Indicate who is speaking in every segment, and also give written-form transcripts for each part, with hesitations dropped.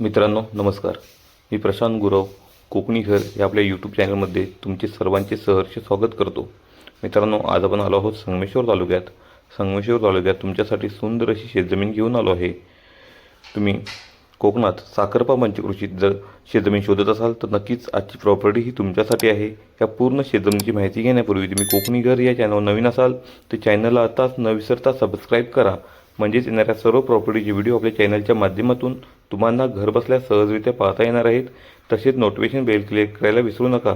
Speaker 1: मित्रांनो नमस्कार. मी प्रशांत गुरव कोकणी घर या आपल्या यूट्यूब चॅनलमध्ये तुमचे सर्वांचे सहर्ष स्वागत करतो. मित्रांनो, आज आपण आलो आहोत संगमेश्वर तालुक्यात तुमच्यासाठी सुंदर अशी शेतजमीन घेऊन आलो आहे. तुम्ही कोकणात साखरपा पंचक्रोशीत जर शेतजमीन शोधत असाल तर नक्कीच आजची प्रॉपर्टी ही तुमच्यासाठी आहे. या पूर्ण शेतजमिनीची माहिती घेण्यापूर्वी तुम्ही कोकणी घर या चॅनलवर नवीन असाल तर चॅनलला आताच न विसरता सबस्क्राईब करा. म्हणजेच येणाऱ्या सर्व प्रॉपर्टीचे व्हिडिओ आपल्या चॅनलच्या माध्यमातून तुम्हाला घरबसल्या सहजरित्या पाहता येणार आहेत. तसेच नोटिफिकेशन बेल क्लिक करायला विसरू नका.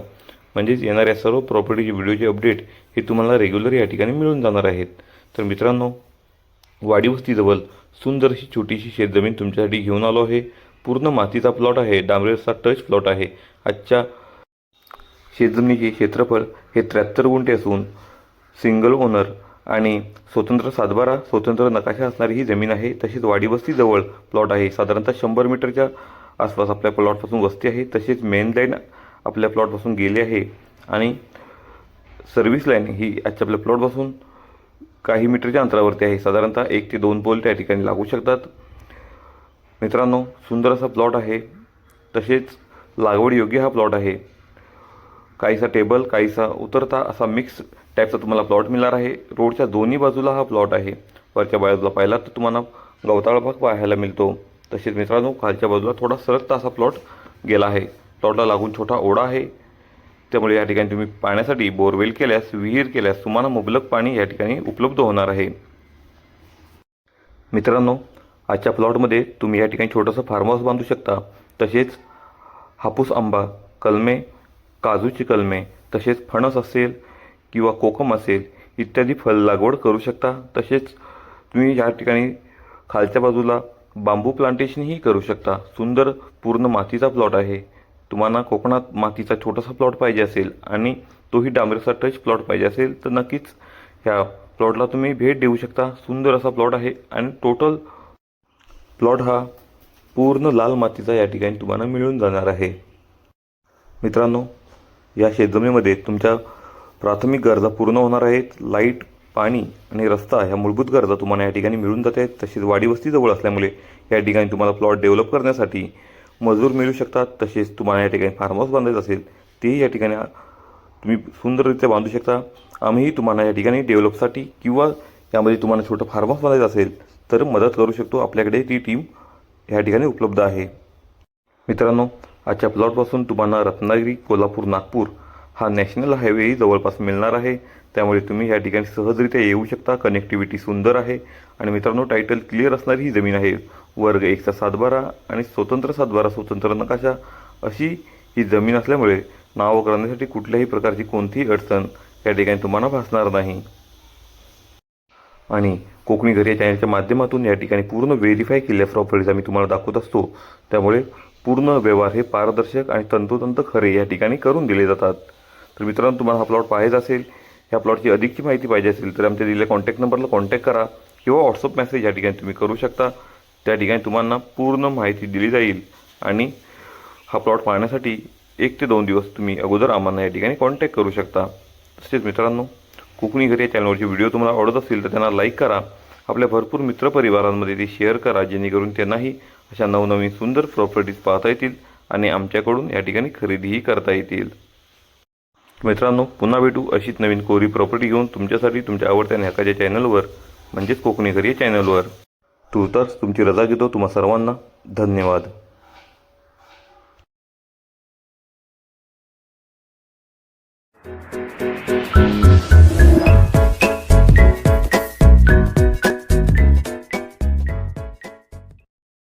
Speaker 1: म्हणजेच येणाऱ्या सर्व प्रॉपर्टीचे व्हिडिओचे अपडेट हे तुम्हाला रेग्युलर या ठिकाणी मिळून जाणार आहेत. तर मित्रांनो, वाडीवस्तीजवळ सुंदर अशी छोटीशी शेतजमीन तुमच्यासाठी घेऊन आलो आहे. पूर्ण मातीचा प्लॉट आहे, डांबरेचा टच प्लॉट आहे. आजच्या शेतजमिनीचे क्षेत्रफळ हे 73 गुंठे असून सिंगल ओनर आणि स्वतंत्र सातबारा स्वतंत्र नकाशा असणारी ही जमीन आहे. तसेच वाडीवस्तीजवळ प्लॉट आहे. साधारणतः 100 मीटरच्या आसपास आपल्या प्लॉटपासून वस्ती आहे. तसेच मेन लाईन आपल्या प्लॉटपासून गेली आहे आणि सर्व्हिस लाईन ही आजच्या आपल्या प्लॉटपासून काही मीटरच्या अंतरावरती आहे. साधारणतः 1 ते 2 पोल त्या ठिकाणी लागू शकतात. मित्रांनो, सुंदर असा प्लॉट आहे. तसेच लागवड योग्य हा प्लॉट आहे. काहीसा टेबल काहीसा उतरता असा मिक्स टाईपचा तुम्हाला प्लॉट मिळणार आहे. रोडच्या दोन्ही बाजूला हा प्लॉट आहे. वरच्या बाजूला पाहिला तर तुम्हाला गवताळ भाग पाहायला मिळतो. तसेच मित्रांनो, खालच्या बाजूला थोडा सरकता असा प्लॉट गेला आहे. प्लॉटला लागून छोटा ओढा आहे. त्यामुळे या ठिकाणी तुम्ही पाण्यासाठी बोरवेल केल्यास, विहीर केल्यास तुम्हाला मुबलक पाणी या ठिकाणी उपलब्ध होणार आहे. मित्रांनो, आजच्या प्लॉटमध्ये तुम्ही या ठिकाणी छोटंसं फार्म हाऊस बांधू शकता. तसेच हापूस आंबा, कलमे, काजूची कलमे, तसेच फणस असेल किंवा कोकम असेल इत्यादी फळ लागवड करू शकता. तसेच तुम्ही या ठिकाणी खालच्या बाजूला बांबू प्लांटेशनही करू शकता. सुंदर पूर्ण मातीचा प्लॉट आहे. तुम्हाला कोकणात मातीचा छोटासा प्लॉट पाहिजे असेल आणि तोही डांबरेचा टच प्लॉट पाहिजे असेल तर नक्कीच ह्या प्लॉटला तुम्ही भेट देऊ शकता. सुंदर असा प्लॉट आहे आणि टोटल प्लॉट हा पूर्ण लाल मातीचा या ठिकाणी तुम्हाला मिळून जाणार आहे. मित्रांनो, या शेतजमिनीमध्ये तुमच्या प्राथमिक गरजा पूर्ण होणार आहेत. लाईट, पाणी आणि रस्ता ह्या मूलभूत गरजा तुम्हाला या ठिकाणी मिळून जात आहेत. तसेच वाडीवस्ती जवळ असल्यामुळे या ठिकाणी तुम्हाला प्लॉट डेव्हलप करण्यासाठी मजूर मिळू शकतात. तसेच तुम्हाला या ठिकाणी फार्म हाऊस बांधायचं असेल तेही या ठिकाणी तुम्ही सुंदररित्या बांधू शकता. आम्हीही तुम्हाला या ठिकाणी डेव्हलपसाठी किंवा यामध्ये तुम्हाला छोटं फार्म हाऊस बांधायचं असेल तर मदत करू शकतो. आपल्याकडे ती टीम या ठिकाणी उपलब्ध आहे. मित्रांनो, आजच्या प्लॉटपासून तुम्हाला रत्नागिरी, कोल्हापूर, नागपूर हा नॅशनल हायवेही जवळपास मिळणार आहे. त्यामुळे तुम्ही या ठिकाणी सहजरित्या येऊ शकता. कनेक्टिव्हिटी सुंदर आहे आणि मित्रांनो, टायटल क्लिअर असणारी ही जमीन आहे. वर्ग 1चा सातबारा आणि स्वतंत्र सातबारा स्वतंत्र नकाशा अशी ही जमीन असल्यामुळे नाव करण्यासाठी कुठल्याही प्रकारची कोणतीही अडचण या ठिकाणी तुम्हाला भासणार नाही. आणि कोकणी घर या चॅनलच्या माध्यमातून या ठिकाणी पूर्ण व्हेरीफाय केलेल्या प्रॉपर्टीज आम्ही तुम्हाला दाखवत असतो. त्यामुळे पूर्ण व्यवहार हे पारदर्शक आणि तंतोतंत खरे या ठिकाणी करून दिले जातात. तर मित्रांनो, तुम्हाला हा प्लॉट पाहायचा असेल, ह्या प्लॉटची अधिकची माहिती पाहिजे असेल तर आमच्या दिलेल्या कॉन्टॅक्ट नंबरला कॉन्टॅक्ट करा किंवा व्हॉट्सअप मेसेज या ठिकाणी तुम्ही करू शकता. त्या ठिकाणी तुम्हाला पूर्ण माहिती दिली जाईल आणि हा प्लॉट पाहण्यासाठी 1 ते 2 दिवस तुम्ही अगोदर आम्हाला या ठिकाणी कॉन्टॅक्ट करू शकता. तसेच मित्रांनो, कोकणी घर या चॅनलवरचे व्हिडिओ तुम्हाला आवडत असतील तर त्यांना लाईक करा. आपल्या भरपूर मित्रपरिवारांमध्ये ते शेअर करा, जेणेकरून त्यांनाही अशा नवनवीन सुंदर प्रॉपर्टीज पाहता येतील आणि आमच्याकडून या ठिकाणी खरेदीही करता येतील. मित्रांनो, पुन्हा भेटू अशीच नवीन कोरी प्रॉपर्टी घेऊन तुमच्यासाठी तुमच्या आवडत्या न्याकाच्या चॅनलवर म्हणजेच कोकणी घर या चॅनलवर. तूर्तास तुमची रजा घेतो. तुम्हा सर्वांना धन्यवाद.